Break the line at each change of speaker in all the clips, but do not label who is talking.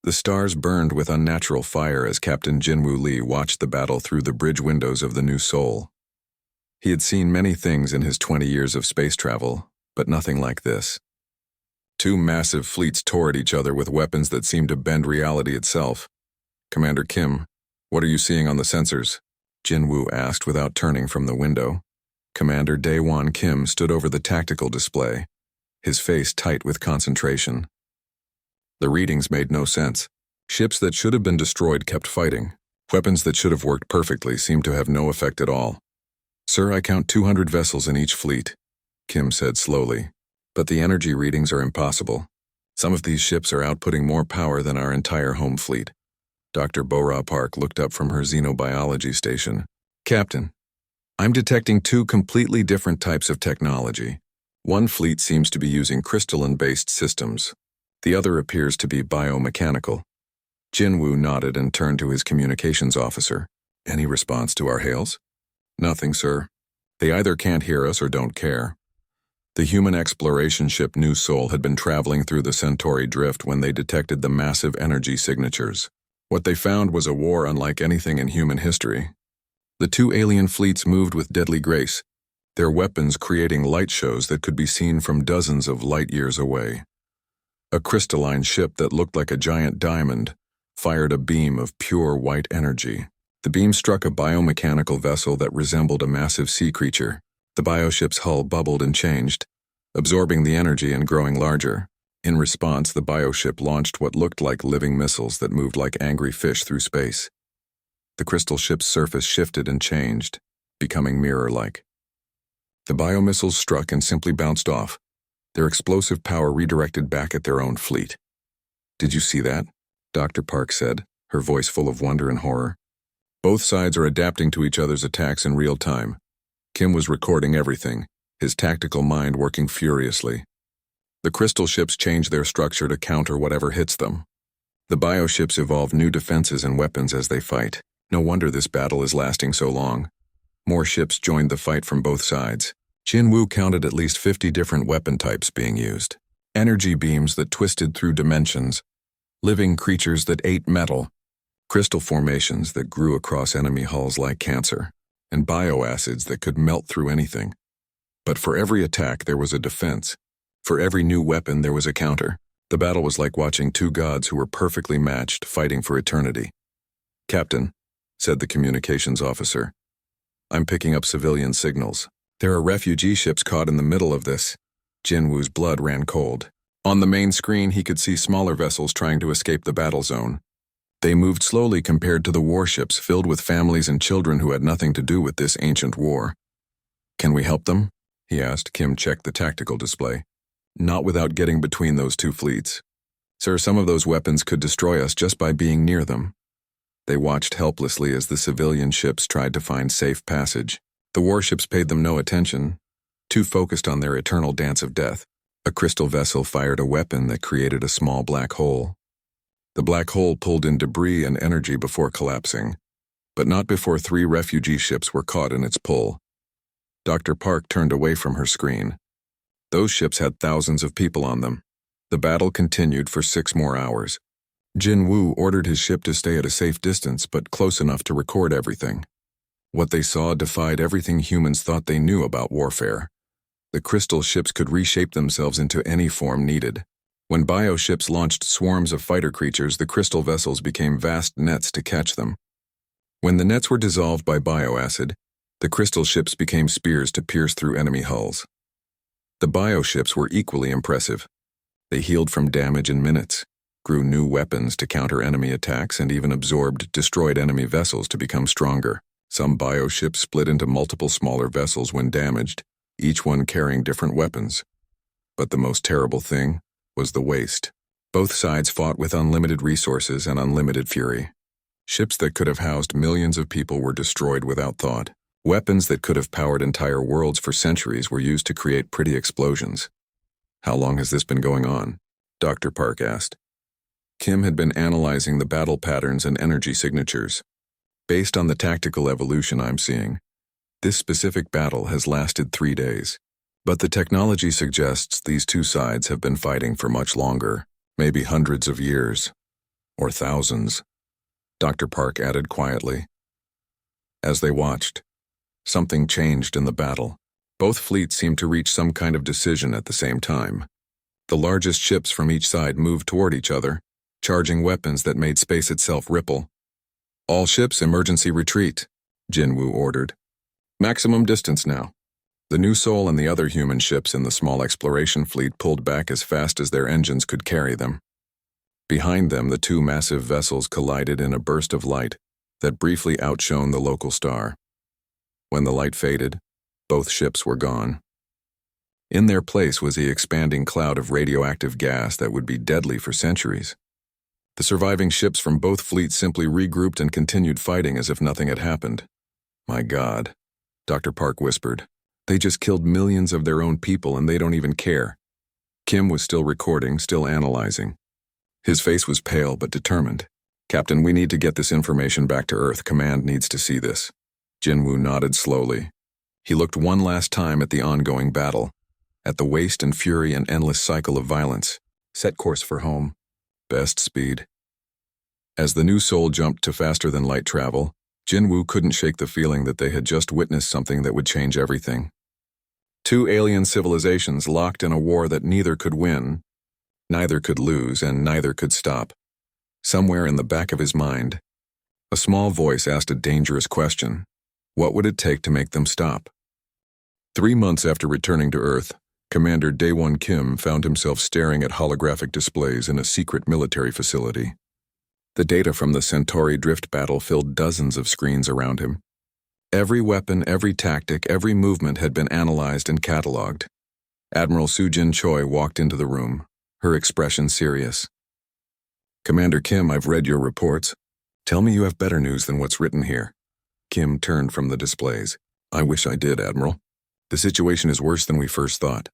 The stars burned with unnatural fire as Captain Jinwoo Lee watched the battle through the bridge windows of the New Seoul. He had seen many things in his 20 years of space travel, but nothing like this. Two massive fleets tore at each other with weapons that seemed to bend reality itself. "Commander Kim, what are you seeing on the sensors?" Jinwoo asked without turning from the window. Commander Daewon Kim stood over the tactical display, his face tight with concentration. The readings made no sense. Ships that should have been destroyed kept fighting. Weapons that should have worked perfectly seemed to have no effect at all. "Sir, I count 200 vessels in each fleet," Kim said slowly. "But the energy readings are impossible. Some of these ships are outputting more power than our entire home fleet." Dr. Bora Park looked up from her xenobiology station. "Captain, I'm detecting two completely different types of technology. One fleet seems to be using crystalline-based systems. The other appears to be biomechanical." Jinwoo nodded and turned to his communications officer. "Any response to our hails?" "Nothing, sir. They either can't hear us or don't care." The human exploration ship New Seoul had been traveling through the Centauri drift when they detected the massive energy signatures. What they found was a war unlike anything in human history. The two alien fleets moved with deadly grace, their weapons creating light shows that could be seen from dozens of light years away. A crystalline ship that looked like a giant diamond fired a beam of pure white energy. The beam struck a biomechanical vessel that resembled a massive sea creature. The bioship's hull bubbled and changed, absorbing the energy and growing larger. In response, the bioship launched what looked like living missiles that moved like angry fish through space. The crystal ship's surface shifted and changed, becoming mirror-like. The biomissiles struck and simply bounced off, their explosive power redirected back at their own fleet. "Did you see that?" Dr. Park said, her voice full of wonder and horror. "Both sides are adapting to each other's attacks in real time." Kim was recording everything, his tactical mind working furiously. The crystal ships change their structure to counter whatever hits them. The bioships evolve new defenses and weapons as they fight. No wonder this battle is lasting so long. More ships joined the fight from both sides. Jinwoo counted at least 50 different weapon types being used. Energy beams that twisted through dimensions, living creatures that ate metal, crystal formations that grew across enemy hulls like cancer, and bioacids that could melt through anything. But for every attack there was a defense. For every new weapon there was a counter. The battle was like watching two gods who were perfectly matched, fighting for eternity. "Captain," said the communications officer, "I'm picking up civilian signals. There are refugee ships caught in the middle of this." Jinwoo's blood ran cold. On the main screen he could see smaller vessels trying to escape the battle zone. They moved slowly compared to the warships filled with families and children who had nothing to do with this ancient war. "Can we help them?" he asked. Kim checked the tactical display. "Not without getting between those two fleets. Sir, some of those weapons could destroy us just by being near them." They watched helplessly as the civilian ships tried to find safe passage. The warships paid them no attention, too focused on their eternal dance of death. A crystal vessel fired a weapon that created a small black hole. The black hole pulled in debris and energy before collapsing, but not before 3 refugee ships were caught in its pull. Dr. Park turned away from her screen. Those ships had thousands of people on them. The battle continued for 6 more hours. Jinwoo ordered his ship to stay at a safe distance but close enough to record everything. What they saw defied everything humans thought they knew about warfare. The crystal ships could reshape themselves into any form needed. When bioships launched swarms of fighter creatures, the crystal vessels became vast nets to catch them. When the nets were dissolved by bioacid, the crystal ships became spears to pierce through enemy hulls. The bioships were equally impressive. They healed from damage in minutes, grew new weapons to counter enemy attacks, and even absorbed destroyed enemy vessels to become stronger. Some bioships split into multiple smaller vessels when damaged, each one carrying different weapons. But the most terrible thing was the waste. Both sides fought with unlimited resources and unlimited fury. Ships that could have housed millions of people were destroyed without thought. Weapons that could have powered entire worlds for centuries were used to create pretty explosions. "How long has this been going on?" Dr. Park asked. Kim had been analyzing the battle patterns and energy signatures. "Based on the tactical evolution I'm seeing, this specific battle has lasted 3 days. But the technology suggests these two sides have been fighting for much longer, maybe hundreds of years." Or thousands, Dr. Park added quietly. As they watched, something changed in the battle. Both fleets seemed to reach some kind of decision at the same time. The largest ships from each side moved toward each other, charging weapons that made space itself ripple. All ships, emergency retreat, Jinwoo ordered. Maximum distance now. The New Soul and the other human ships in the small exploration fleet pulled back as fast as their engines could carry them. Behind them, the two massive vessels collided in a burst of light that briefly outshone the local star. When the light faded, both ships were gone. In their place was the expanding cloud of radioactive gas that would be deadly for centuries. The surviving ships from both fleets simply regrouped and continued fighting as if nothing had happened. My God, Dr. Park whispered. They just killed millions of their own people and they don't even care. Kim was still recording, still analyzing. His face was pale but determined. Captain, we need to get this information back to Earth. Command needs to see this. Jinwoo nodded slowly. He looked one last time at the ongoing battle, at the waste and fury and endless cycle of violence. Set course for home. Best speed. As the New Soul jumped to faster-than-light travel, Jinwoo couldn't shake the feeling that they had just witnessed something that would change everything. Two alien civilizations locked in a war that neither could win, neither could lose, and neither could stop. Somewhere in the back of his mind, a small voice asked a dangerous question. What would it take to make them stop? 3 months after returning to Earth, Commander Daewon Kim found himself staring at holographic displays in a secret military facility. The data from the Centauri drift battle filled dozens of screens around him. Every weapon, every tactic, every movement had been analyzed and catalogued. Admiral Soo-Jin Choi walked into the room, her expression serious. Commander Kim, I've read your reports. Tell me you have better news than what's written here. Kim turned from the displays. I wish I did, Admiral. The situation is worse than we first thought.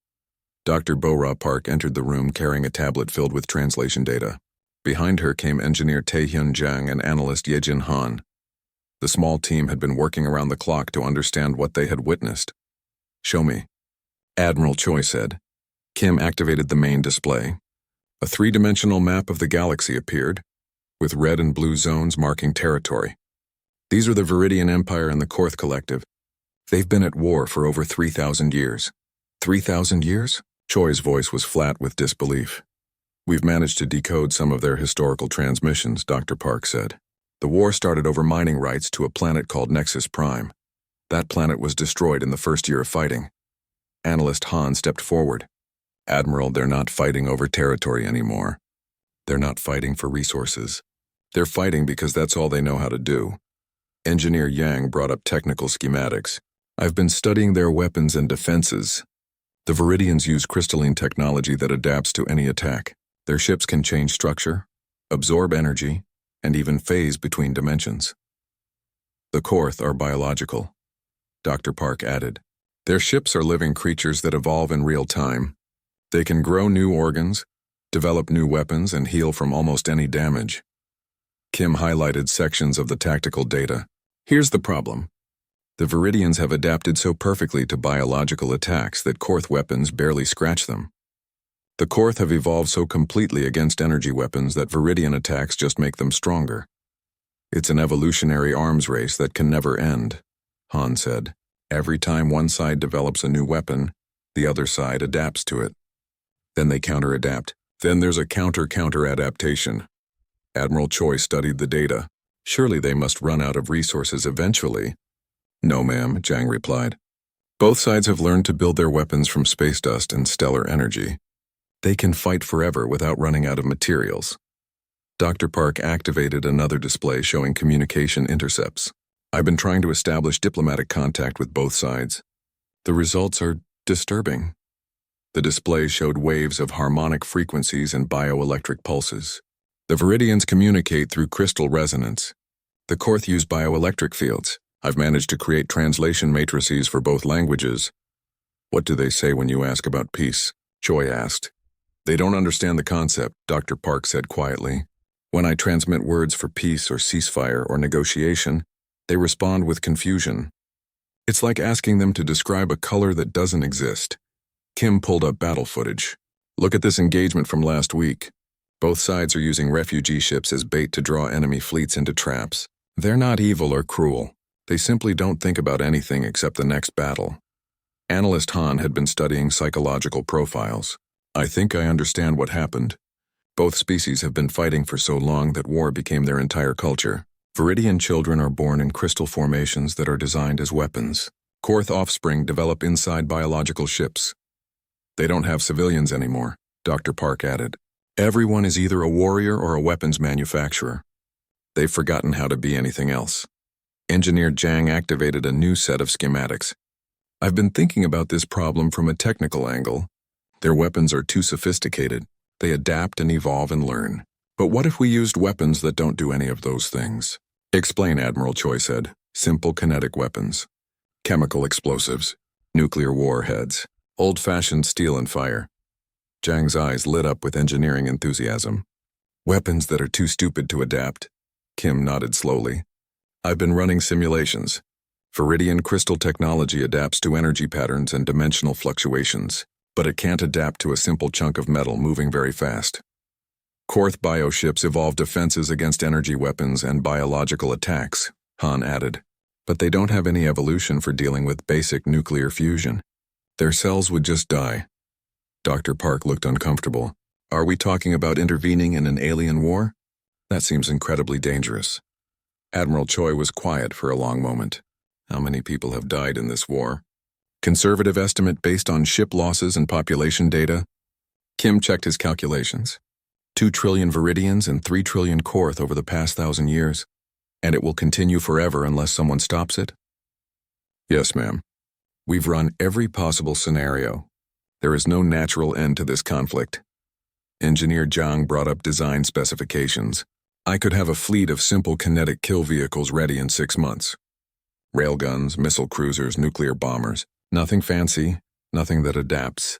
Dr. Bo-Ra Park entered the room carrying a tablet filled with translation data. Behind her came engineer Taehyun Jang and analyst Yejin Han. The small team had been working around the clock to understand what they had witnessed. Show me, Admiral Choi said. Kim activated the main display. A three-dimensional map of the galaxy appeared, with red and blue zones marking territory. These are the Viridian Empire and the Korth Collective. They've been at war for over 3,000 years. 3,000 years? Choi's voice was flat with disbelief. We've managed to decode some of their historical transmissions, Dr. Park said. The war started over mining rights to a planet called Nexus Prime. That planet was destroyed in the first year of fighting. Analyst Han stepped forward. Admiral, they're not fighting over territory anymore. They're not fighting for resources. They're fighting because that's all they know how to do. Engineer Yang brought up technical schematics. I've been studying their weapons and defenses. The Viridians use crystalline technology that adapts to any attack. Their ships can change structure, absorb energy, and even phase between dimensions. The Korth are biological, Dr. Park added. Their ships are living creatures that evolve in real time. They can grow new organs, develop new weapons, and heal from almost any damage. Kim highlighted sections of the tactical data. Here's the problem. The Viridians have adapted so perfectly to biological attacks that Korth weapons barely scratch them. The Korth have evolved so completely against energy weapons that Viridian attacks just make them stronger. It's an evolutionary arms race that can never end, Han said. Every time one side develops a new weapon, the other side adapts to it. Then they counter-adapt. Then there's a counter-adaptation. Admiral Choi studied the data. Surely they must run out of resources eventually. No, ma'am, Jang replied. Both sides have learned to build their weapons from space dust and stellar energy. They can fight forever without running out of materials. Dr. Park activated another display showing communication intercepts. I've been trying to establish diplomatic contact with both sides. The results are disturbing. The display showed waves of harmonic frequencies and bioelectric pulses. The Viridians communicate through crystal resonance. The Korth use bioelectric fields. I've managed to create translation matrices for both languages. What do they say when you ask about peace? Choi asked. They don't understand the concept, Dr. Park said quietly. When I transmit words for peace or ceasefire or negotiation, they respond with confusion. It's like asking them to describe a color that doesn't exist. Kim pulled up battle footage. Look at this engagement from last week. Both sides are using refugee ships as bait to draw enemy fleets into traps. They're not evil or cruel. They simply don't think about anything except the next battle. Analyst Han had been studying psychological profiles. I think I understand what happened. Both species have been fighting for so long that war became their entire culture. Viridian children are born in crystal formations that are designed as weapons. Korth offspring develop inside biological ships. They don't have civilians anymore, Dr. Park added. Everyone is either a warrior or a weapons manufacturer. They've forgotten how to be anything else. Engineer Zhang activated a new set of schematics. I've been thinking about this problem from a technical angle. Their weapons are too sophisticated. They adapt and evolve and learn. But what if we used weapons that don't do any of those things? Explain, Admiral Choi said. Simple kinetic weapons. Chemical explosives. Nuclear warheads. Old-fashioned steel and fire. Zhang's eyes lit up with engineering enthusiasm. Weapons that are too stupid to adapt. Kim nodded slowly. I've been running simulations. Viridian crystal technology adapts to energy patterns and dimensional fluctuations, but it can't adapt to a simple chunk of metal moving very fast. Korth bioships evolve defenses against energy weapons and biological attacks, Han added, but they don't have any evolution for dealing with basic nuclear fusion. Their cells would just die. Dr. Park looked uncomfortable. Are we talking about intervening in an alien war? That seems incredibly dangerous. Admiral Choi was quiet for a long moment. How many people have died in this war? Conservative estimate based on ship losses and population data? Kim checked his calculations. 2 trillion Viridians and 3 trillion Korth over the past 1,000 years. And it will continue forever unless someone stops it? Yes, ma'am. We've run every possible scenario. There is no natural end to this conflict. Engineer Zhang brought up design specifications. I could have a fleet of simple kinetic kill vehicles ready in 6 months. Railguns, missile cruisers, nuclear bombers. Nothing fancy, nothing that adapts.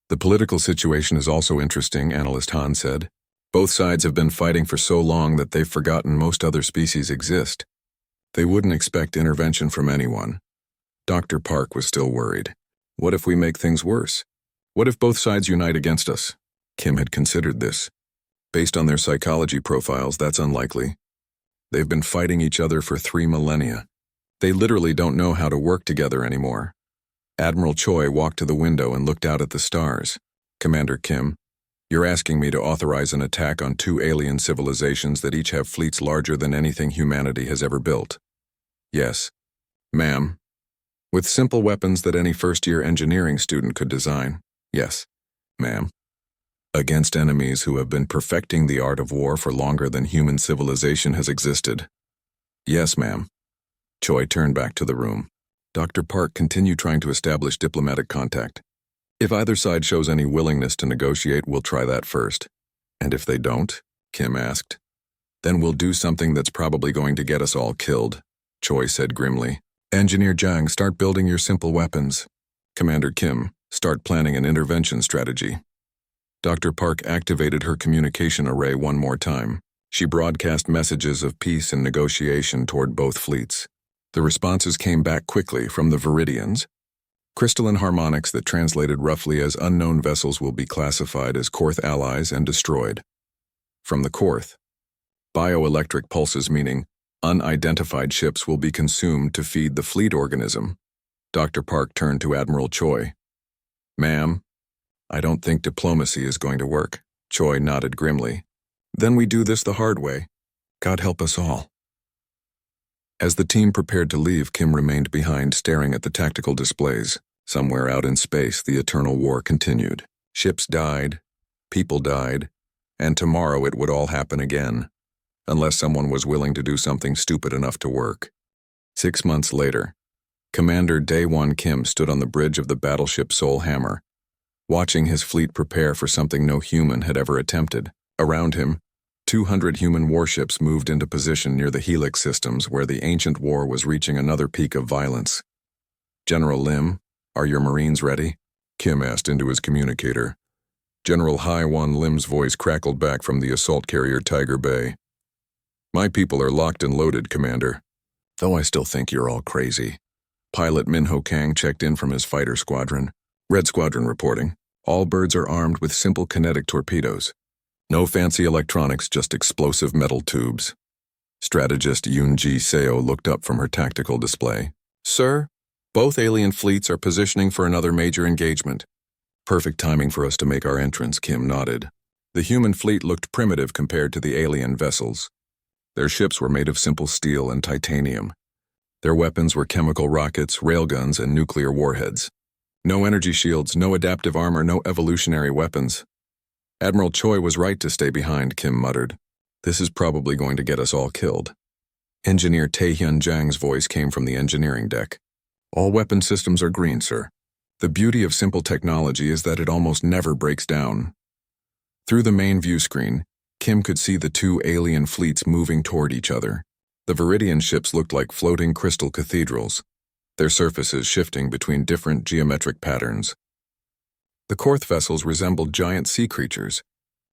The political situation is also interesting, Analyst Han said. Both sides have been fighting for so long that they've forgotten most other species exist. They wouldn't expect intervention from anyone. Dr. Park was still worried. What if we make things worse? What if both sides unite against us? Kim had considered this. Based on their psychology profiles, that's unlikely. They've been fighting each other for 3 millennia. They literally don't know how to work together anymore. Admiral Choi walked to the window and looked out at the stars. Commander Kim, you're asking me to authorize an attack on 2 alien civilizations that each have fleets larger than anything humanity has ever built. Yes, ma'am. With simple weapons that any first-year engineering student could design. Yes, ma'am. Against enemies who have been perfecting the art of war for longer than human civilization has existed. Yes, ma'am. Choi turned back to the room. Dr. Park continued trying to establish diplomatic contact. If either side shows any willingness to negotiate, we'll try that first. And if they don't, Kim asked, then we'll do something that's probably going to get us all killed, Choi said grimly. Engineer Zhang, start building your simple weapons. Commander Kim, start planning an intervention strategy. Dr. Park activated her communication array one more time. She broadcast messages of peace and negotiation toward both fleets. The responses came back quickly from the Viridians. Crystalline harmonics that translated roughly as unknown vessels will be classified as Korth allies and destroyed. From the Korth, bioelectric pulses meaning unidentified ships will be consumed to feed the fleet organism. Dr. Park turned to Admiral Choi. Ma'am, I don't think diplomacy is going to work. Choi nodded grimly. Then we do this the hard way. God help us all. As the team prepared to leave, Kim remained behind, staring at the tactical displays. Somewhere out in space, the eternal war continued. Ships died, people died, and tomorrow it would all happen again, unless someone was willing to do something stupid enough to work. 6 months later, Commander Daewon Kim stood on the bridge of the battleship Soul Hammer, watching his fleet prepare for something no human had ever attempted. Around him, 200 human warships moved into position near the Helix systems where the ancient war was reaching another peak of violence. General Lim, are your Marines ready? Kim asked into his communicator. General Haiwan Lim's voice crackled back from the assault carrier Tiger Bay. My people are locked and loaded, Commander. Though I still think you're all crazy. Pilot Minho Kang checked in from his fighter squadron. Red Squadron reporting. All birds are armed with simple kinetic torpedoes. No fancy electronics, just explosive metal tubes. Strategist Yoon-ji Seo looked up from her tactical display. Sir, both alien fleets are positioning for another major engagement. Perfect timing for us to make our entrance, Kim nodded. The human fleet looked primitive compared to the alien vessels. Their ships were made of simple steel and titanium. Their weapons were chemical rockets, railguns, and nuclear warheads. No energy shields, no adaptive armor, no evolutionary weapons. Admiral Choi was right to stay behind, Kim muttered. This is probably going to get us all killed. Engineer Taehyun Jang's voice came from the engineering deck. All weapon systems are green, sir. The beauty of simple technology is that it almost never breaks down. Through the main view screen, Kim could see the two alien fleets moving toward each other. The Viridian ships looked like floating crystal cathedrals, their surfaces shifting between different geometric patterns. The Korth vessels resembled giant sea creatures,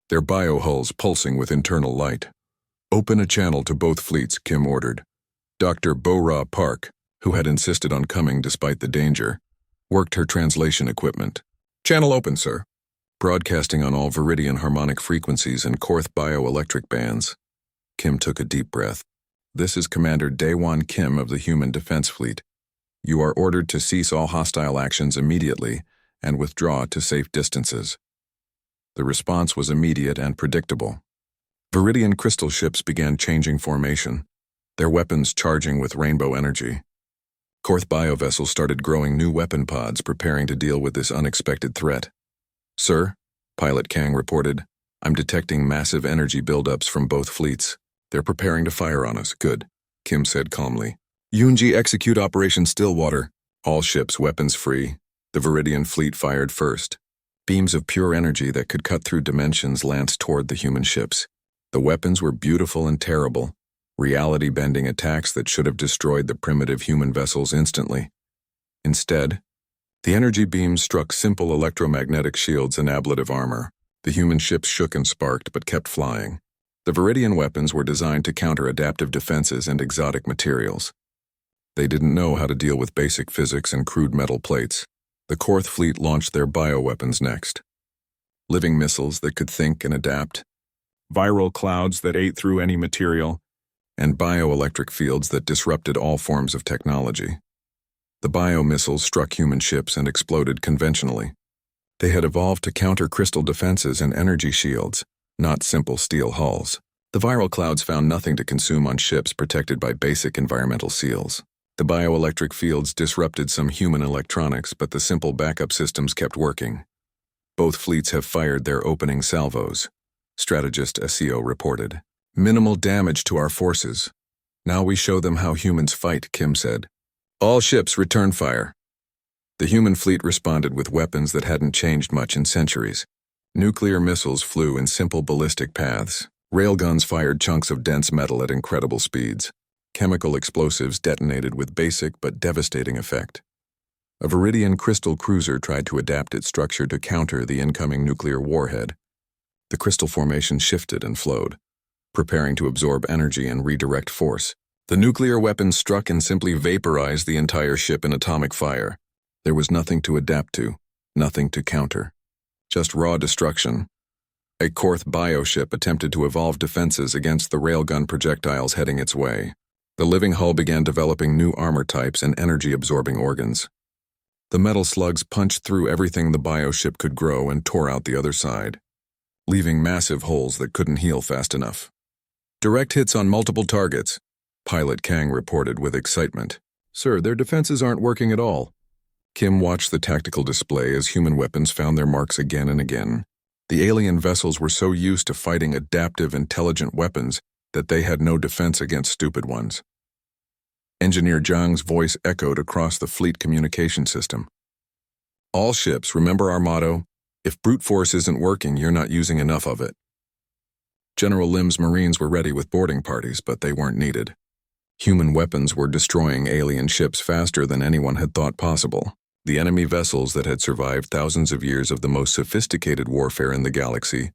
their biohulls pulsing with internal light. Open a channel to both fleets, Kim ordered. Dr. Bo-Ra Park, who had insisted on coming despite the danger, worked her translation equipment. Channel open, sir. Broadcasting on all Viridian harmonic frequencies and Korth bioelectric bands. Kim took a deep breath. This is Commander Daewon Kim of the Human Defense Fleet. You are ordered to cease all hostile actions immediately and withdraw to safe distances. The response was immediate and predictable. Viridian crystal ships began changing formation, their weapons charging with rainbow energy. Korth biovessels started growing new weapon pods, preparing to deal with this unexpected threat. Sir, Pilot Kang reported, I'm detecting massive energy buildups from both fleets. They're preparing to fire on us. Good, Kim said calmly. Yoon-ji, execute Operation Stillwater. All ships weapons free. The Viridian fleet fired first. Beams of pure energy that could cut through dimensions lanced toward the human ships. The weapons were beautiful and terrible, reality-bending attacks that should have destroyed the primitive human vessels instantly. Instead, the energy beams struck simple electromagnetic shields and ablative armor. The human ships shook and sparked but kept flying. The Viridian weapons were designed to counter adaptive defenses and exotic materials. They didn't know how to deal with basic physics and crude metal plates. The Korth fleet launched their bioweapons next. Living missiles that could think and adapt, viral clouds that ate through any material, and bioelectric fields that disrupted all forms of technology. The biomissiles struck human ships and exploded conventionally. They had evolved to counter crystal defenses and energy shields, not simple steel hulls. The viral clouds found nothing to consume on ships protected by basic environmental seals. The bioelectric fields disrupted some human electronics, but the simple backup systems kept working. Both fleets have fired their opening salvos, strategist SEO reported. Minimal damage to our forces. Now we show them how humans fight, Kim said. All ships return fire. The human fleet responded with weapons that hadn't changed much in centuries. Nuclear missiles flew in simple ballistic paths. Railguns fired chunks of dense metal at incredible speeds. Chemical explosives detonated with basic but devastating effect. A Viridian crystal cruiser tried to adapt its structure to counter the incoming nuclear warhead. The crystal formation shifted and flowed, preparing to absorb energy and redirect force. The nuclear weapons struck and simply vaporized the entire ship in atomic fire. There was nothing to adapt to, nothing to counter. Just raw destruction. A Korth bioship attempted to evolve defenses against the railgun projectiles heading its way. The living hull began developing new armor types and energy-absorbing organs. The metal slugs punched through everything the bioship could grow and tore out the other side, leaving massive holes that couldn't heal fast enough. Direct hits on multiple targets, Pilot Kang reported with excitement. Sir, their defenses aren't working at all. Kim watched the tactical display as human weapons found their marks again and again. The alien vessels were so used to fighting adaptive, intelligent weapons that they had no defense against stupid ones. Engineer Zhang's voice echoed across the fleet communication system. All ships, remember our motto, if brute force isn't working, you're not using enough of it. General Lim's Marines were ready with boarding parties, but they weren't needed. Human weapons were destroying alien ships faster than anyone had thought possible. The enemy vessels that had survived thousands of years of the most sophisticated warfare in the galaxy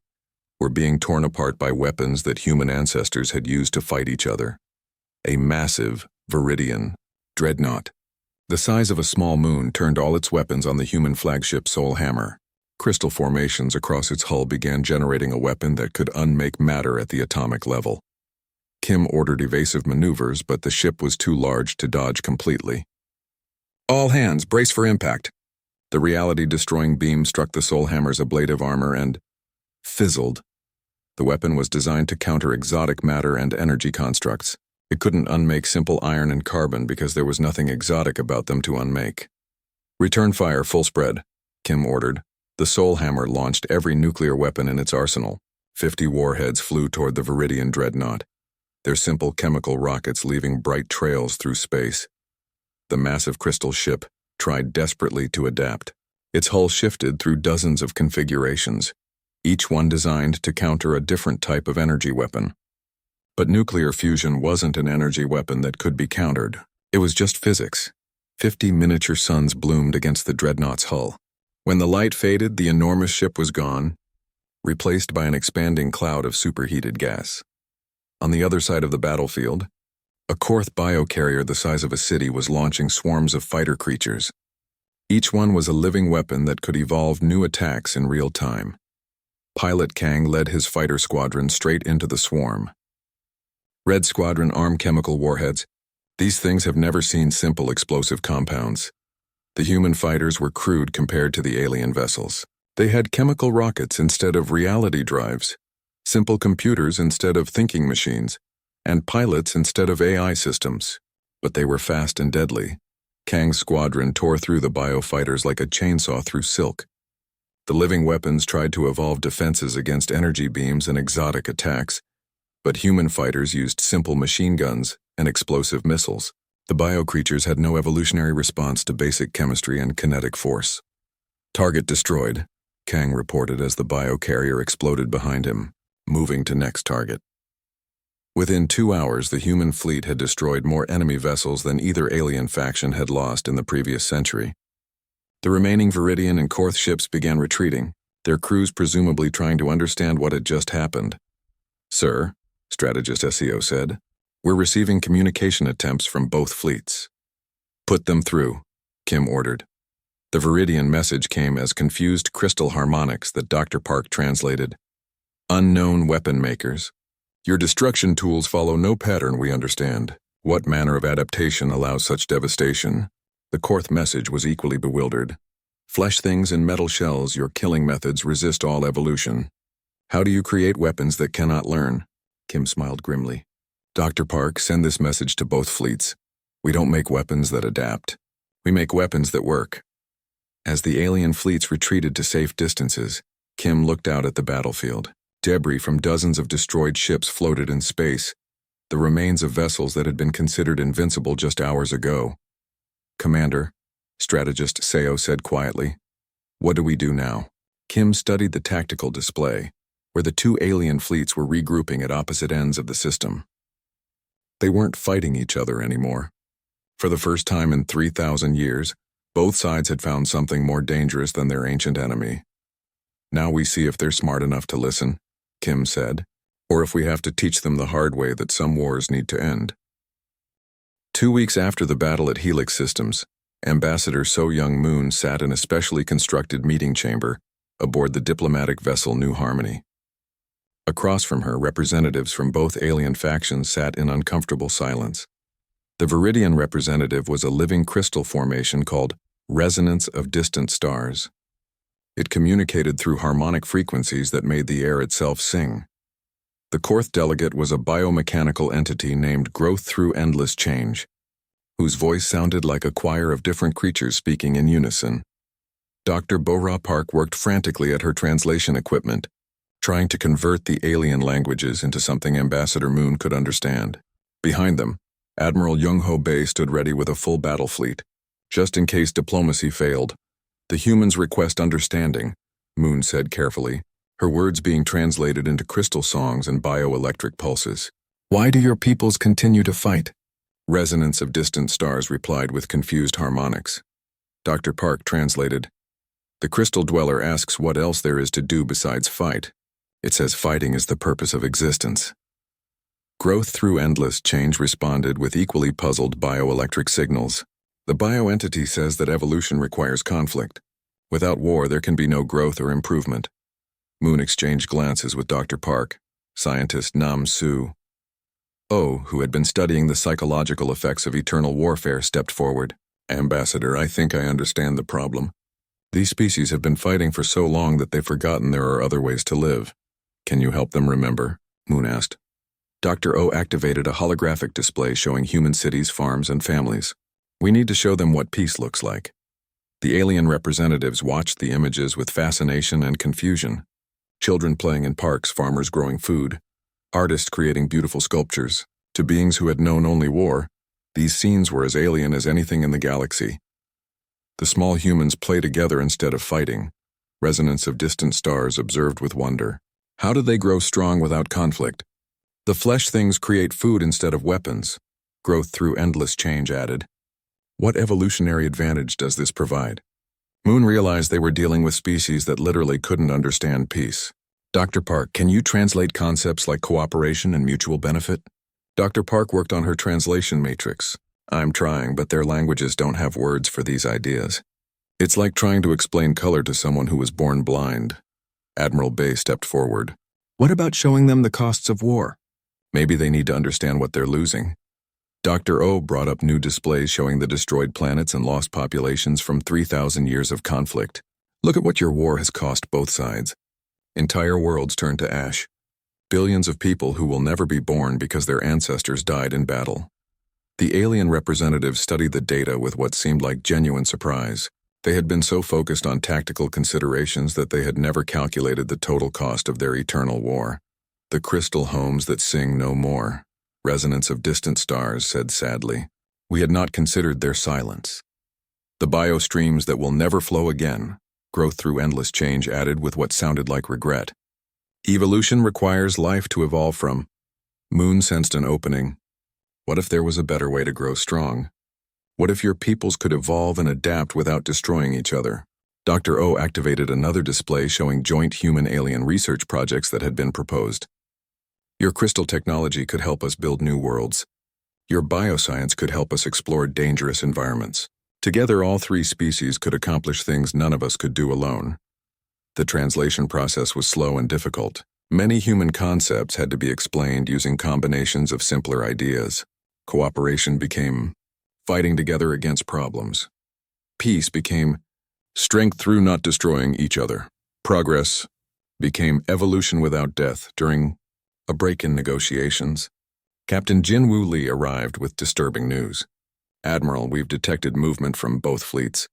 were being torn apart by weapons that human ancestors had used to fight each other. A massive Viridian dreadnought, the size of a small moon, turned all its weapons on the human flagship Soul Hammer. Crystal formations across its hull began generating a weapon that could unmake matter at the atomic level. Kim ordered evasive maneuvers, but the ship was too large to dodge completely. "All hands, brace for impact." The reality-destroying beam struck the Soul Hammer's ablative armor and fizzled. The weapon was designed to counter exotic matter and energy constructs. It couldn't unmake simple iron and carbon because there was nothing exotic about them to unmake. "Return fire, full spread," Kim ordered. The Soul Hammer launched every nuclear weapon in its arsenal. 50 warheads flew toward the Viridian dreadnought, their simple chemical rockets leaving bright trails through space. The massive crystal ship tried desperately to adapt. Its hull shifted through dozens of configurations, each one designed to counter a different type of energy weapon. But nuclear fusion wasn't an energy weapon that could be countered. It was just physics. 50 miniature suns bloomed against the dreadnought's hull. When the light faded, the enormous ship was gone, replaced by an expanding cloud of superheated gas. On the other side of the battlefield, a Korth biocarrier the size of a city was launching swarms of fighter creatures. Each one was a living weapon that could evolve new attacks in real time. Pilot Kang led his fighter squadron straight into the swarm. Red Squadron armed chemical warheads. These things have never seen simple explosive compounds. The human fighters were crude compared to the alien vessels. They had chemical rockets instead of reality drives, simple computers instead of thinking machines, and pilots instead of AI systems. But they were fast and deadly. Kang's squadron tore through the biofighters like a chainsaw through silk. The living weapons tried to evolve defenses against energy beams and exotic attacks, but human fighters used simple machine guns and explosive missiles. The bio-creatures had no evolutionary response to basic chemistry and kinetic force. "Target destroyed," Kang reported as the biocarrier exploded behind him, moving to next target. Within 2 hours, the human fleet had destroyed more enemy vessels than either alien faction had lost in the previous century. The remaining Viridian and Korth ships began retreating, their crews presumably trying to understand what had just happened. "Sir," Strategist SEO said, "we're receiving communication attempts from both fleets." "Put them through," Kim ordered. The Viridian message came as confused crystal harmonics that Dr. Park translated. "Unknown weapon makers. Your destruction tools follow no pattern we understand. What manner of adaptation allows such devastation?" The Korth message was equally bewildered. "Flesh things and metal shells, your killing methods resist all evolution. How do you create weapons that cannot learn?" Kim smiled grimly. "Dr. Park, send this message to both fleets. We don't make weapons that adapt. We make weapons that work." As the alien fleets retreated to safe distances, Kim looked out at the battlefield. Debris from dozens of destroyed ships floated in space, the remains of vessels that had been considered invincible just hours ago. "Commander," Strategist Seo said quietly, "what do we do now?" Kim studied the tactical display, where the two alien fleets were regrouping at opposite ends of the system. They weren't fighting each other anymore. For the first time in 3,000 years, both sides had found something more dangerous than their ancient enemy. "Now we see if they're smart enough to listen," Kim said, "or if we have to teach them the hard way that some wars need to end." 2 weeks after the battle at Helix Systems, Ambassador So Young Moon sat in a specially constructed meeting chamber aboard the diplomatic vessel New Harmony. Across from her, representatives from both alien factions sat in uncomfortable silence. The Viridian representative was a living crystal formation called Resonance of Distant Stars. It communicated through harmonic frequencies that made the air itself sing. The Korth delegate was a biomechanical entity named Growth Through Endless Change, whose voice sounded like a choir of different creatures speaking in unison. Dr. Bora Park worked frantically at her translation equipment, trying to convert the alien languages into something Ambassador Moon could understand. Behind them, Admiral Young-Ho Bay stood ready with a full battle fleet, just in case diplomacy failed. "The humans request understanding," Moon said carefully, her words being translated into crystal songs and bioelectric pulses. "Why do your peoples continue to fight?" Resonance of Distant Stars replied with confused harmonics. Dr. Park translated, "The crystal dweller asks what else there is to do besides fight. It says fighting is the purpose of existence." Growth Through Endless Change responded with equally puzzled bioelectric signals. "The bioentity says that evolution requires conflict. Without war, there can be no growth or improvement. Moon exchanged glances with Dr. Park. Scientist Nam Su Oh, who had been studying the psychological effects of eternal warfare, stepped forward. Ambassador, I think I understand the problem. These species have been fighting for so long that they've forgotten there are other ways to live. Can you help them remember? Moon asked. Dr. O activated a holographic display showing human cities, farms, and families. We need to show them what peace looks like. The alien representatives watched the images with fascination and confusion. Children playing in parks, farmers growing food, artists creating beautiful sculptures. To beings who had known only war, these scenes were as alien as anything in the galaxy. The small humans play together instead of fighting. Resonance of distant stars observed with wonder. How do they grow strong without conflict? The flesh things create food instead of weapons. Growth through endless change added. What evolutionary advantage does this provide? Moon realized they were dealing with species that literally couldn't understand peace. Dr. Park, can you translate concepts like cooperation and mutual benefit? Dr. Park worked on her translation matrix. I'm trying, but their languages don't have words for these ideas. It's like trying to explain color to someone who was born blind. Admiral Bay stepped forward. What about showing them the costs of war? Maybe they need to understand what they're losing. Dr. O brought up new displays showing the destroyed planets and lost populations from 3,000 years of conflict. Look at what your war has cost both sides. Entire worlds turned to ash. Billions of people who will never be born because their ancestors died in battle. The alien representatives studied the data with what seemed like genuine surprise. They had been so focused on tactical considerations that they had never calculated the total cost of their eternal war. The crystal homes that sing no more. Resonance of distant stars said sadly. We had not considered their silence. The biostreams that will never flow again. Growth through endless change added with what sounded like regret. Evolution requires life to evolve from. Moon sensed an opening. What if there was a better way to grow strong? What if your peoples could evolve and adapt without destroying each other? Dr. O activated another display showing joint human-alien research projects that had been proposed. Your crystal technology could help us build new worlds. Your bioscience could help us explore dangerous environments. Together, all three species could accomplish things none of us could do alone. The translation process was slow and difficult. Many human concepts had to be explained using combinations of simpler ideas. Cooperation became fighting together against problems. Peace became strength through not destroying each other. Progress became evolution without death. During a break in negotiations, Captain Jinwoo Lee arrived with disturbing news. Admiral, we've detected movement from both fleets.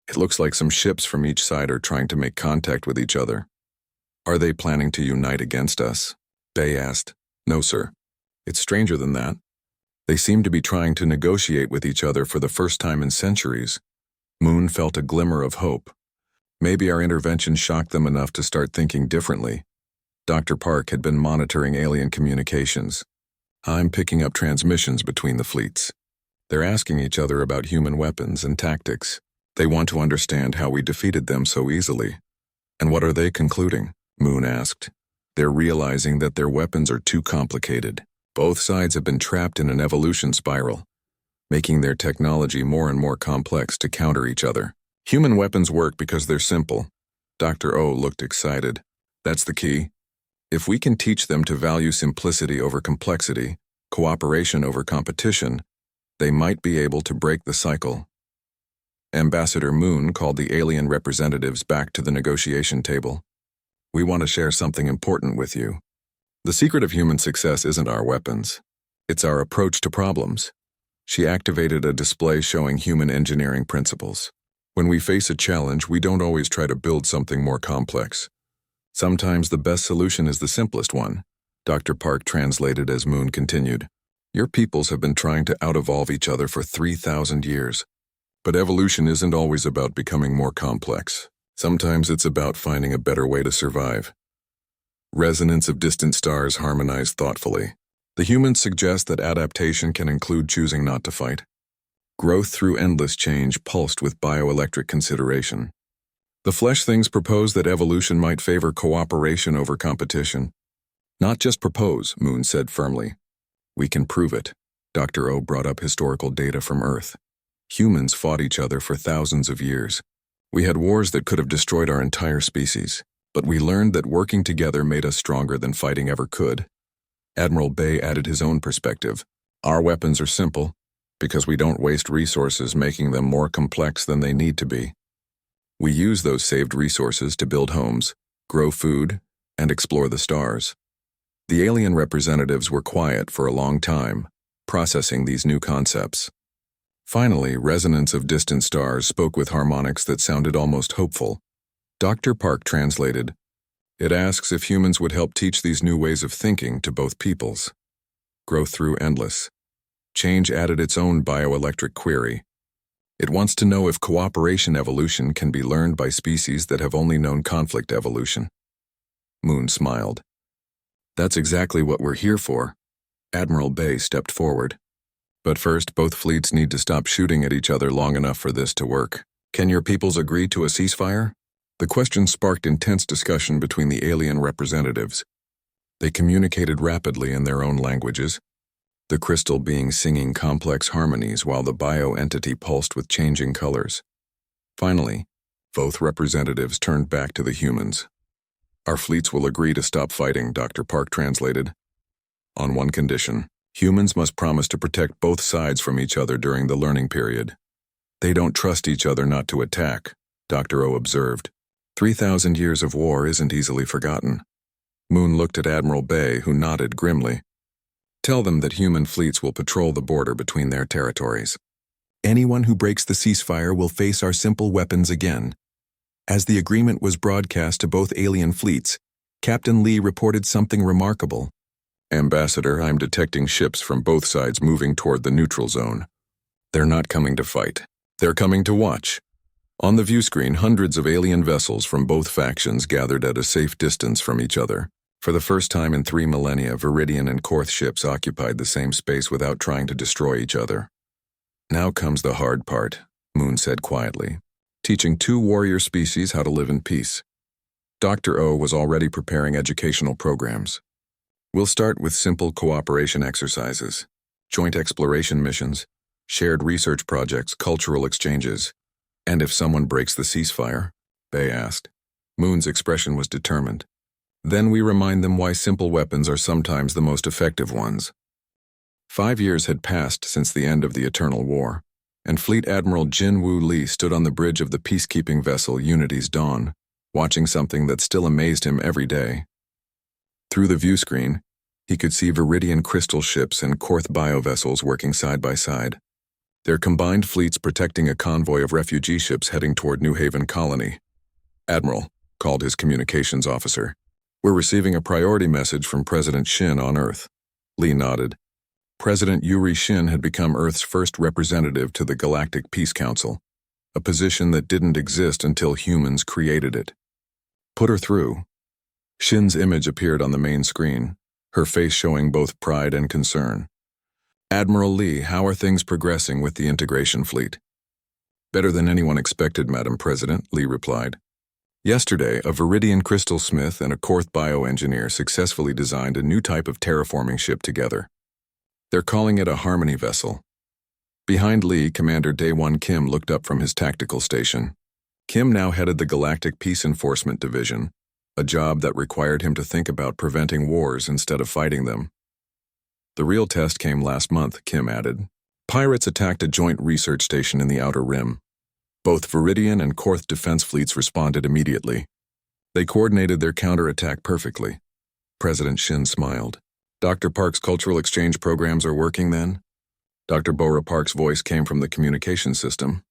It looks like some ships from each side are trying to make contact with each other. Are they planning to unite against us? Bay asked. No, sir. It's stranger than that. They seem to be trying to negotiate with each other for the first time in centuries. Moon felt a glimmer of hope. Maybe our intervention shocked them enough to start thinking differently. Dr. Park had been monitoring alien communications. I'm picking up transmissions between the fleets. They're asking each other about human weapons and tactics. They want to understand how we defeated them so easily. And what are they concluding? Moon asked. They're realizing that their weapons are too complicated. Both sides have been trapped in an evolution spiral, making their technology more and more complex to counter each other. Human weapons work because they're simple. Dr. O looked excited. That's the key. If we can teach them to value simplicity over complexity, cooperation over competition, they might be able to break the cycle. Ambassador Moon called the alien representatives back to the negotiation table. We want to share something important with you. The secret of human success isn't our weapons. It's our approach to problems. She activated a display showing human engineering principles. When we face a challenge, we don't always try to build something more complex. Sometimes the best solution is the simplest one. Dr. Park translated as Moon continued. Your peoples have been trying to out-evolve each other for 3,000 years. But evolution isn't always about becoming more complex. Sometimes it's about finding a better way to survive. Resonance of distant stars harmonized thoughtfully. The humans suggest that adaptation can include choosing not to fight. Growth through endless change pulsed with bioelectric consideration. The flesh things propose that evolution might favor cooperation over competition. Not just propose, Moon said firmly. We can prove it. Dr. O brought up historical data from Earth. Humans fought each other for thousands of years. We had wars that could have destroyed our entire species, but we learned that working together made us stronger than fighting ever could. Admiral Bay added his own perspective. Our weapons are simple, because we don't waste resources making them more complex than they need to be. We use those saved resources to build homes, grow food, and explore the stars. The alien representatives were quiet for a long time, processing these new concepts. Finally, resonance of distant stars spoke with harmonics that sounded almost hopeful. Dr. Park translated, "It asks if humans would help teach these new ways of thinking to both peoples." Growth through endless. Change added its own bioelectric query. It wants to know if cooperation evolution can be learned by species that have only known conflict evolution. Moon smiled. "That's exactly what we're here for." Admiral Bay stepped forward. "But first, both fleets need to stop shooting at each other long enough for this to work. Can your peoples agree to a ceasefire?" The question sparked intense discussion between the alien representatives. They communicated rapidly in their own languages, the crystal being singing complex harmonies while the bio-entity pulsed with changing colors. Finally, both representatives turned back to the humans. "Our fleets will agree to stop fighting," Dr. Park translated. "On one condition. Humans must promise to protect both sides from each other during the learning period." "They don't trust each other not to attack," Dr. O observed. 3,000 years of war isn't easily forgotten. Moon looked at Admiral Bay, who nodded grimly. "Tell them that human fleets will patrol the border between their territories. Anyone who breaks the ceasefire will face our simple weapons again." As the agreement was broadcast to both alien fleets, Captain Lee reported something remarkable. "Ambassador, I'm detecting ships from both sides moving toward the neutral zone. They're not coming to fight. They're coming to watch." On the view screen, hundreds of alien vessels from both factions gathered at a safe distance from each other. For the first time in 3 millennia, Viridian and Korth ships occupied the same space without trying to destroy each other. "Now comes the hard part," Moon said quietly. "Teaching 2 warrior species how to live in peace." Dr. O was already preparing educational programs. "We'll start with simple cooperation exercises, joint exploration missions, shared research projects, cultural exchanges." "And if someone breaks the ceasefire?" Bay asked. Moon's expression was determined. "Then we remind them why simple weapons are sometimes the most effective ones." 5 years had passed since the end of the Eternal War, and Fleet Admiral Jinwoo Lee stood on the bridge of the peacekeeping vessel Unity's Dawn, watching something that still amazed him every day. Through the view screen, he could see Viridian crystal ships and Korth biovessels working side by side, their combined fleets protecting a convoy of refugee ships heading toward New Haven Colony. "Admiral," called his communications officer, "we're receiving a priority message from President Shin on Earth." Lee nodded. President Yuri Shin had become Earth's first representative to the Galactic Peace Council, a position that didn't exist until humans created it. "Put her through." Shin's image appeared on the main screen, her face showing both pride and concern. "Admiral Lee, how are things progressing with the integration fleet?" "Better than anyone expected, Madam President," Lee replied. "Yesterday, a Viridian crystal smith and a Korth bioengineer successfully designed a new type of terraforming ship together. They're calling it a Harmony vessel." Behind Lee, Commander Daewon Kim looked up from his tactical station. Kim now headed the Galactic Peace Enforcement Division, a job that required him to think about preventing wars instead of fighting them. "The real test came last month," Kim added. "Pirates attacked a joint research station in the Outer Rim. Both Viridian and Korth defense fleets responded immediately. They coordinated their counterattack perfectly." President Shin smiled. "Dr. Park's cultural exchange programs are working then?" Dr. Bora Park's voice came from the communication system.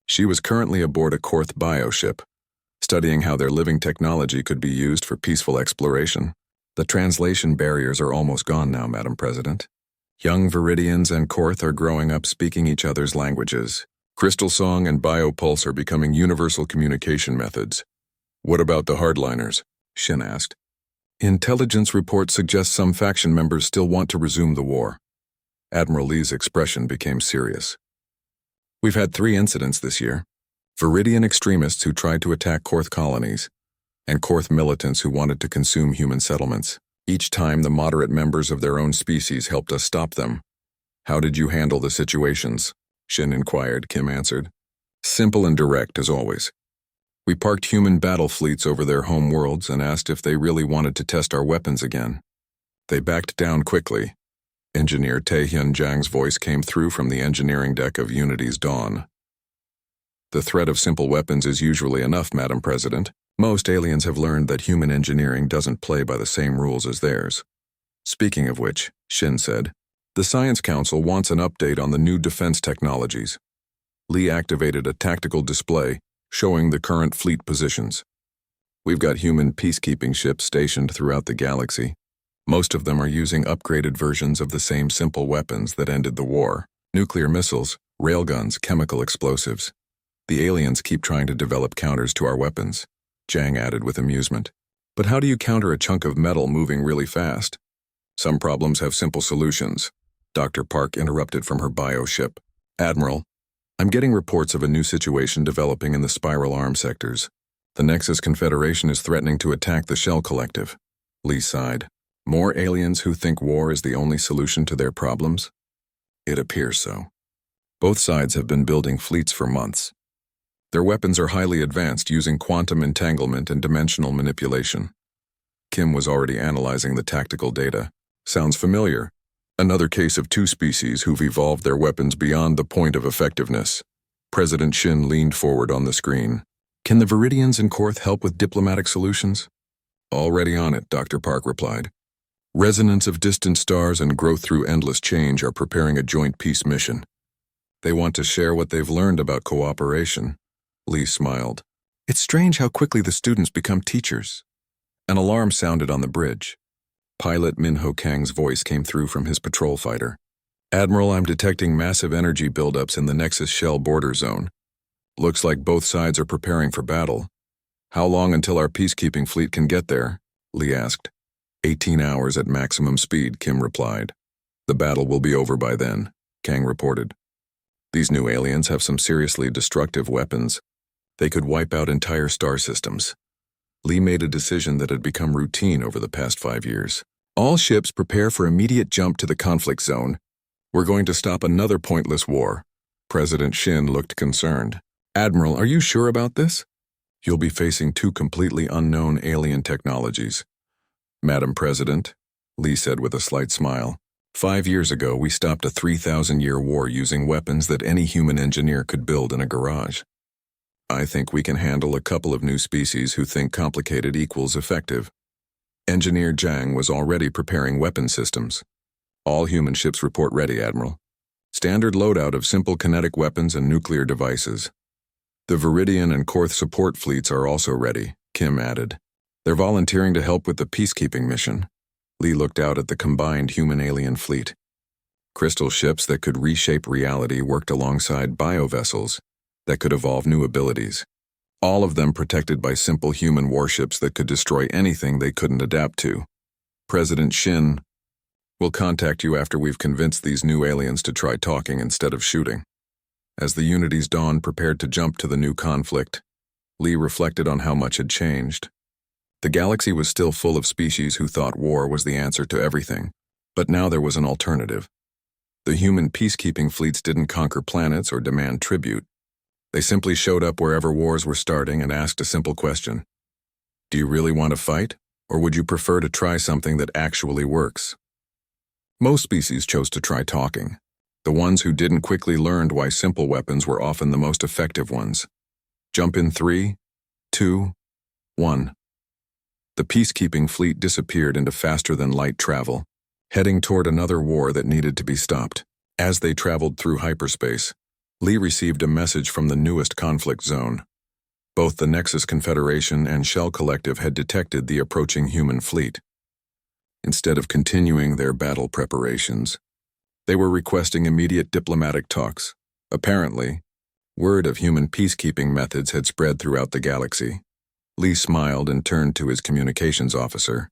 She was currently aboard a Korth bioship, studying how their living technology could be used for peaceful exploration. "The translation barriers are almost gone now, Madam President. Young Viridians and Korth are growing up speaking each other's languages. Crystal Song and Biopulse are becoming universal communication methods." "What about the hardliners?" Shin asked. "Intelligence reports suggest some faction members still want to resume the war." Admiral Lee's expression became serious. "We've had 3 incidents this year. Viridian extremists who tried to attack Korth colonies, and Korth militants who wanted to consume human settlements. Each time the moderate members of their own species helped us stop them." "How did you handle the situations?" Shin inquired, Kim answered. "Simple and direct, as always. We parked human battle fleets over their home worlds and asked if they really wanted to test our weapons again. They backed down quickly. Engineer Taehyun Jang's voice came through from the engineering deck of Unity's Dawn. The threat of simple weapons is usually enough, Madam President. Most aliens have learned that human engineering doesn't play by the same rules as theirs. Speaking of which, Shin said, the Science Council wants an update on the new defense technologies. Lee activated a tactical display showing the current fleet positions. We've got human peacekeeping ships stationed throughout the galaxy. Most of them are using upgraded versions of the same simple weapons that ended the war: nuclear missiles, railguns, chemical explosives. The aliens keep trying to develop counters to our weapons, Jang added with amusement. But how do you counter a chunk of metal moving really fast? Some problems have simple solutions, Dr. Park interrupted from her bio ship. Admiral, I'm getting reports of a new situation developing in the spiral arm sectors. The Nexus Confederation is threatening to attack the Shell Collective. Lee sighed. More aliens who think war is the only solution to their problems? It appears so. Both sides have been building fleets for months. Their weapons are highly advanced, using quantum entanglement and dimensional manipulation. Kim was already analyzing the tactical data. Sounds familiar. Another case of two species who've evolved their weapons beyond the point of effectiveness. President Shin leaned forward on the screen. Can the Viridians and Korth help with diplomatic solutions? Already on it, Dr. Park replied. Resonance of distant stars and Growth Through Endless Change are preparing a joint peace mission. They want to share what they've learned about cooperation. Lee smiled. It's strange how quickly the students become teachers. An alarm sounded on the bridge. Pilot Min-ho Kang's voice came through from his patrol fighter. Admiral, I'm detecting massive energy buildups in the Nexus Shell border zone. Looks like both sides are preparing for battle. How long until our peacekeeping fleet can get there? Lee asked. 18 hours at maximum speed, Kim replied. The battle will be over by then, Kang reported. These new aliens have some seriously destructive weapons. They could wipe out entire star systems. Lee made a decision that had become routine over the past 5 years. All ships prepare for immediate jump to the conflict zone. We're going to stop another pointless war. President Shin looked concerned. Admiral, are you sure about this? You'll be facing two completely unknown alien technologies. Madam President, Lee said with a slight smile, 5 years ago we stopped a 3,000-year war using weapons that any human engineer could build in a garage. I think we can handle a couple of new species who think complicated equals effective. Engineer Jang was already preparing weapon systems. All human ships report ready, Admiral. Standard loadout of simple kinetic weapons and nuclear devices. The Viridian and Korth support fleets are also ready, Kim added. They're volunteering to help with the peacekeeping mission. Lee looked out at the combined human-alien fleet. Crystal ships that could reshape reality worked alongside biovessels that could evolve new abilities. All of them protected by simple human warships that could destroy anything they couldn't adapt to. President Shin will contact you after we've convinced these new aliens to try talking instead of shooting. As the Unity's Dawn prepared to jump to the new conflict, Lee reflected on how much had changed. The galaxy was still full of species who thought war was the answer to everything, but now there was an alternative. The human peacekeeping fleets didn't conquer planets or demand tribute. They simply showed up wherever wars were starting and asked a simple question. Do you really want to fight, or would you prefer to try something that actually works? Most species chose to try talking. The ones who didn't quickly learned why simple weapons were often the most effective ones. Jump in 3, 2, 1. The peacekeeping fleet disappeared into faster-than-light travel, heading toward another war that needed to be stopped. As they traveled through hyperspace, Lee received a message from the newest conflict zone. Both the Nexus Confederation and Shell Collective had detected the approaching human fleet. Instead of continuing their battle preparations, they were requesting immediate diplomatic talks. Apparently, word of human peacekeeping methods had spread throughout the galaxy. Lee smiled and turned to his communications officer.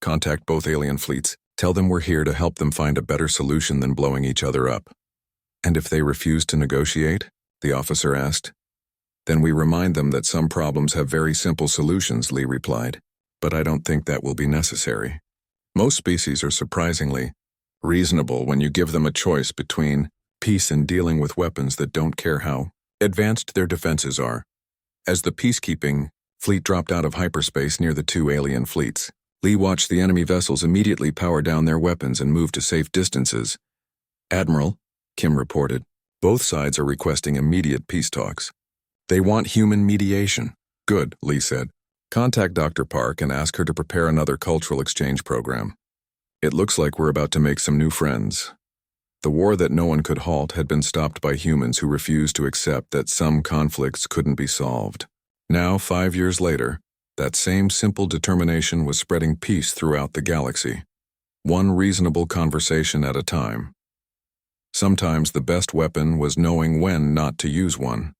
Contact both alien fleets. Tell them we're here to help them find a better solution than blowing each other up. And if they refuse to negotiate? The officer asked. Then we remind them that some problems have very simple solutions, Lee replied. But I don't think that will be necessary. Most species are surprisingly reasonable when you give them a choice between peace and dealing with weapons that don't care how advanced their defenses are. As the peacekeeping fleet dropped out of hyperspace near the two alien fleets, Lee watched the enemy vessels immediately power down their weapons and move to safe distances. "Admiral," Kim reported, "both sides are requesting immediate peace talks. They want human mediation." "Good," Lee said. "Contact Dr. Park and ask her to prepare another cultural exchange program. It looks like we're about to make some new friends." The war that no one could halt had been stopped by humans who refused to accept that some conflicts couldn't be solved. Now, 5 years later, that same simple determination was spreading peace throughout the galaxy. One reasonable conversation at a time. Sometimes the best weapon was knowing when not to use one.